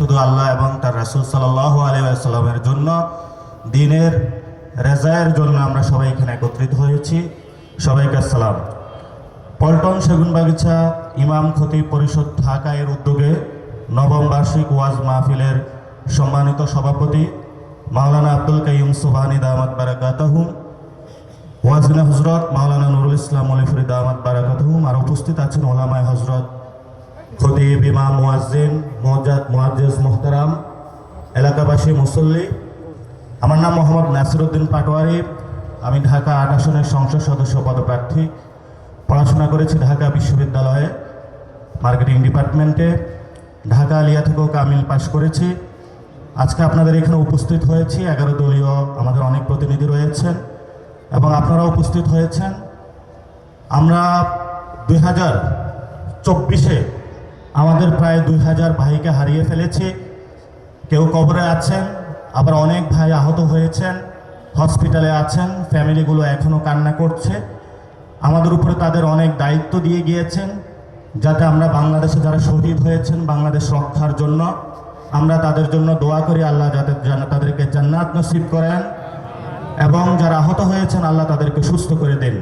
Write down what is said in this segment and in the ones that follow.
শুধু আল্লাহ এবং তার রাসূল সাল্লাল্লাহু আলাইহি ওয়াসাল্লামের জন্য, দ্বীনের রেজায়ের জন্য আমরা সবাই এখানে একত্রিত হয়েছি। সবাইকে আসসালাম। পল্টন সেগুনবাগিচা ইমাম খতিব পরিষদ ঢাকা এর উদ্যোগে নবম বার্ষিক ওয়াজ মাহফিলের সম্মানিত সভাপতি মাওলানা আব্দুল কাইয়ুম সুবহানী দামাত বারাকাতুহু, ওয়াজিনা হযরত মাওলানা নুরুল ইসলাম মলিফুরি দামাত বারাকাতুহু, আর উপস্থিত আছেন ওলামায়ে হযরত, খতিব, ইমাম, মুয়াজ্জিন, মুআজ্জিজ মুহতারাম, এলাকাবাসী, মুসল্লি। আমার নাম মোহাম্মদ নাসিরউদ্দিন পাটোয়ারি। আমি ঢাকা ৮ আসনের সংসদ সদস্য পদপ্রার্থী। পড়াশোনা করেছি ঢাকা বিশ্ববিদ্যালয়ে মার্কেটিং ডিপার্টমেন্টে। ঢাকা আলিয়া থেকেও কামিল পাশ করেছি। আজকে আপনাদের এখানে উপস্থিত হয়েছি। 11 দলীয় আমাদের অনেক প্রতিনিধি রয়েছেন এবং আপনারা উপস্থিত হয়েছেন। আমরা 2024-এ আমাদের প্রায় 2000 ভাইকে হারিয়ে ফেলেছি। কেউ কবরে আছেন, আবার অনেক ভাই আহত হয়েছেন, হসপিটালে আছেন। ফ্যামিলিগুলো এখনও কান্না করছে। আমাদের উপরে তাদের অনেক দায়িত্ব দিয়ে গিয়েছেন, যাতে আমরা বাংলাদেশে যারা শহীদ হয়েছেন বাংলাদেশ রক্ষার জন্য, আমরা তাদের জন্য দোয়া করি আল্লাহ যাতে তাদেরকে জান্নাত নসিব করেন, এবং যারা আহত হয়েছেন আল্লাহ তাদেরকে সুস্থ করে দেন।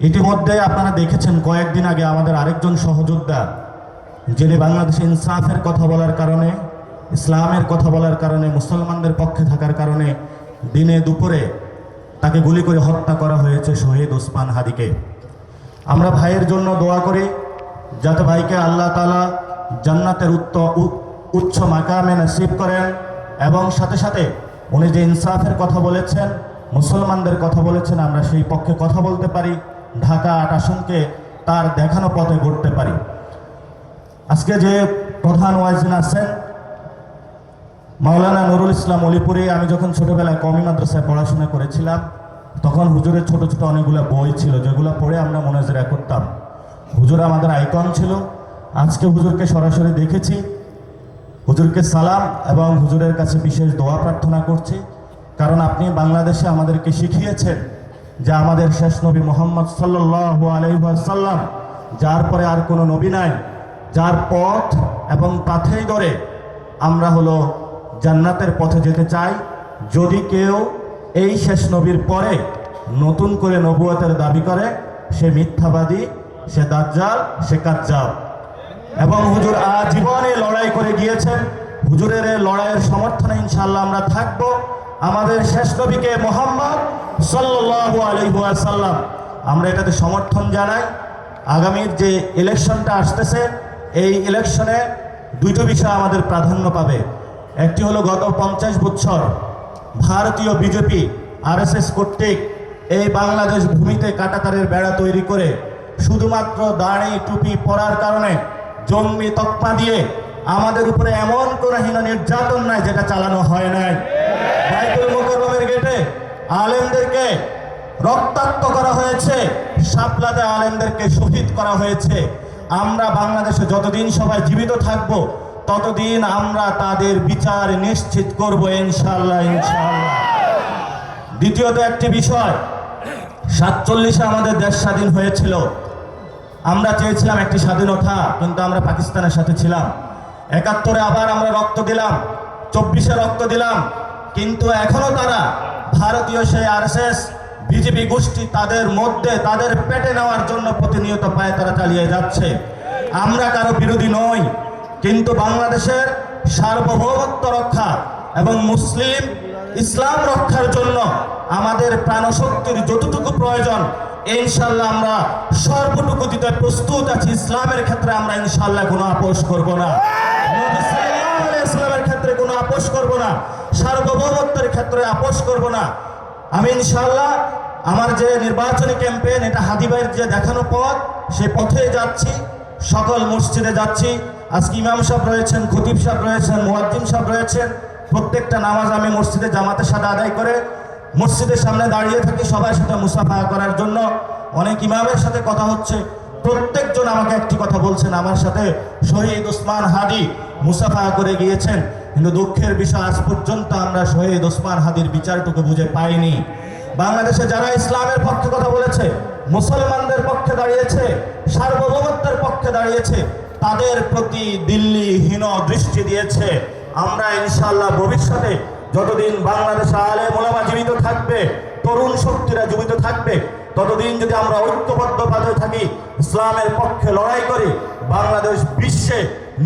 ইতিমধ্যে আপনারা দেখেছেন কয়েকদিন আগে আমাদের আরেকজন সহযোদ্ধা, যিনি বাংলাদেশে ইনসাফের কথা বলার কারণে, ইসলামের কথা বলার কারণে, মুসলমানদের পক্ষে থাকার কারণে দিনে দুপুরে তাকে গুলি করে হত্যা করা হয়েছে, শহীদ ওসমান হাদিকে। আমরা ভাইয়ের জন্য দোয়া করি যাতে ভাইকে আল্লাহ তাআলা জান্নাতের উচ্চ মাকামে নসিব করেন, এবং সাথে সাথে উনি যে ইনসাফের কথা বলেছেন, মুসলমানদের কথা বলেছেন, আমরা সেই পক্ষে কথা বলতে পারি, ঢাকা ৮ আসনকে তার দেখানো পথে গড়তে পারি। আজকে যে প্রধান ওয়াইজিন আছেন মাওলানা নুরুল ইসলাম মলিপুরি। আমি যখন ছোটোবেলায় কওমি মাদ্রাসায় পড়াশোনা করেছিলাম তখন হুজুরের ছোট ছোট অনেকগুলো বই ছিল, যেগুলো পড়ে আমরা মোনাজারা করতাম। হুজুর আমাদের আইকন ছিল। আজকে হুজুরকে সরাসরি দেখেছি। হুজুরকে সালাম এবং হুজুরের কাছে বিশেষ দোয়া প্রার্থনা করছি, কারণ আপনি বাংলাদেশে আমাদেরকে শিখিয়েছেন যে আমাদের শেষ নবী মুহাম্মদ সাল্লাল্লাহু আলাইহি ওয়াসাল্লাম, যার পরে আর কোনো নবী নাই, যার পথ এবং পাথেই ধরে আমরা হলো জান্নাতের পথে যেতে চাই। যদি কেউ এই শেষ নবীর পরে নতুন করে নবুয়তের দাবি করে, সে মিথ্যাবাদী, সে দাজ্জাল, সে কাজ্জাব। এবং হুজুর আজীবনে লড়াই করে গিয়েছেন। হুজুরের এই লড়াইয়ের সমর্থনে ইনশাআল্লাহ আমরা থাকব। আমাদের শেষ নবীকে মুহাম্মদ সাল্লাল্লাহু আলাইহি ওয়াসাল্লাম আমরা এটাতে সমর্থন জানাই। আগামীর যে ইলেকশনটা আসতেছে, এই ইলেকশনে দুটো বিষয় আমাদের প্রাধান্য পাবে। একটি হলো গত 50 বছর ভারতীয় বিজেপি আরএসএস কর্তৃক এই বাংলাদেশ ভূমিতে কাঁটাতারের বেড়া তৈরি করে শুধুমাত্র দাড়ি টুপি পরার কারণে, জঙ্গি তকমা দিয়ে আমাদের উপরে এমন কোনো হীন নির্যাতন নাই যেটা চালানো হয় নাই। বাইতুল মুকাররমের গেটে আলেমদেরকে রক্তাক্ত করা হয়েছে, শাপলাতে আলেমদেরকে শহীদ করা হয়েছে। আমরা বাংলাদেশে যতদিন সবাই জীবিত থাকব ততদিন আমরা তাদের বিচার নিশ্চিত করব ইনশাআল্লাহ, ইনশাআল্লাহ। দ্বিতীয়ত একটি বিষয়, 47-এ আমাদের দেশ স্বাধীন হয়েছিল। আমরা চেয়েছিলাম একটি স্বাধীনতা, কিন্তু আমরা পাকিস্তানের সাথে ছিলাম। 71-এ আবার আমরা রক্ত দিলাম, 24-এ রক্ত দিলাম, কিন্তু এখনো তারা ভারতীয় সেই আরএসএস বিজেপি গোষ্ঠী তাদের মধ্যে তাদের পেটে নেওয়ার জন্য প্রতিনিয়ত পায়ে তারা চালিয়ে যাচ্ছে। আমরা কারো বিরোধী নই, কিন্তু বাংলাদেশের সার্বভৌমত্ব রক্ষা এবং মুসলিম ইসলাম রক্ষার জন্য আমাদের প্রাণশক্তির যতটুকু প্রয়োজন ইনশাআল্লাহ আমরা সর্বটুকু দিতে প্রস্তুত আছি। ইসলামের ক্ষেত্রে আমরা ইনশাআল্লাহ কোনো আপোষ করব না, নবী সাল্লাল্লাহু আলাইহি ওয়াসাল্লামের ক্ষেত্রে কোনো আপোষ করব না, সার্বভৌমত্বের ক্ষেত্রে আপোষ করব না। আমি ইনশাআল্লাহ আমার যে নির্বাচনী ক্যাম্পেইন, এটা হাদি ভাইয়ের যে দেখানো পথ, সেই পথে যাচ্ছি। সকল মসজিদে যাচ্ছি। আজকে ইমাম সাহেব রয়েছেন, খতিব সাহেব রয়েছেন, মুয়াজ্জিন সাহেব রয়েছেন। প্রত্যেকটা নামাজ আমি মসজিদে জামাতের সাথে আদায় করে মসজিদের সামনে দাঁড়িয়ে থাকি সবার সাথে মুসাফাহা করার জন্য। অনেক ইমামের সাথে কথা হচ্ছে, প্রত্যেকজন আমাকে একটি কথা বলছেন, আমার সাথে শহীদ ওসমান হাদি মুসাফাহা করে গিয়েছেন, কিন্তু দুঃখের বিষয় আজ পর্যন্ত আমরা শহীদ ওসমান হাদির বিচারটুকু বুঝে পাইনি। বাংলাদেশে যারা ইসলামের পক্ষে কথা বলেছে, মুসলমানদের পক্ষে দাঁড়িয়েছে, সার্বভৌমত্বের পক্ষে দাঁড়িয়েছে, তাদের প্রতি দিল্লি হীন দৃষ্টি দিয়েছে। আমরা ইনশাআল্লাহ ভবিষ্যতে যতদিন বাংলাদেশে আলেম ওলামা জীবিত থাকবে, তরুণ শক্তিরা জীবিত থাকবে, ততদিন যদি আমরা ঐক্যবদ্ধভাবে থাকি, ইসলামের পক্ষে লড়াই করি, বাংলাদেশ বিশ্বে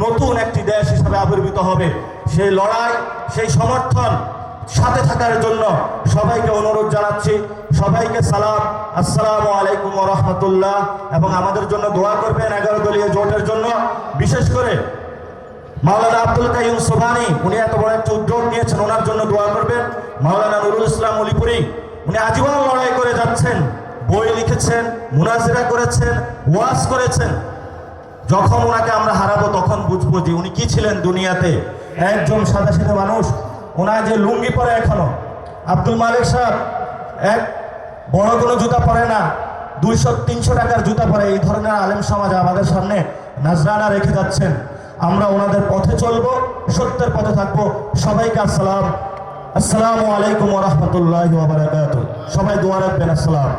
নতুন একটি দেশ হিসাবে আবির্ভূত হবে। সেই লড়াই, সেই সমর্থন সাথে থাকার জন্য সবাইকে অনুরোধ জানাচ্ছি। সবাইকে সালাম, আসসালামু আলাইকুম ওয়া রাহমাতুল্লাহ। এবং আমাদের জন্য দোয়া করবেন 11 দলীয় জোটের জন্য। বিশেষ করে মাওলানা আব্দুল কাইয়ুম সুবহানী, উনি এত বড় একটা উদ্যোগ নিয়েছেন, ওনার জন্য দোয়া করবেন। মাওলানা নুরুল ইসলাম অলিপুরি, উনি আজীবন লড়াই করে যাচ্ছেন, বই লিখেছেন, মুনাজিরা করেছেন, ওয়াজ করেছেন। যখন ওনাকে আমরা হারাবো তখন বুঝবো যে উনি কি ছিলেন দুনিয়াতে। একজন সাদাসিধে মানুষ, ওনার যে লুঙ্গি পরে এখনো। আব্দুল মালিক সাহেব এক বড় কোনো জুতা পরে না, 200-300 টাকার জুতা পরে। এই ধরনের আলেম সমাজ আমাদের সামনে নাজরানা রেখে যাচ্ছেন। আমরা ওনাদের পথে চলবো, সত্যের পথে থাকবো। সবাইকে আসসালামু আলাইকুম ওয়া রাহমাতুল্লাহি ওয়া বারাকাতুহু। সবাই দোয়া রাখবেন। আসসালাম।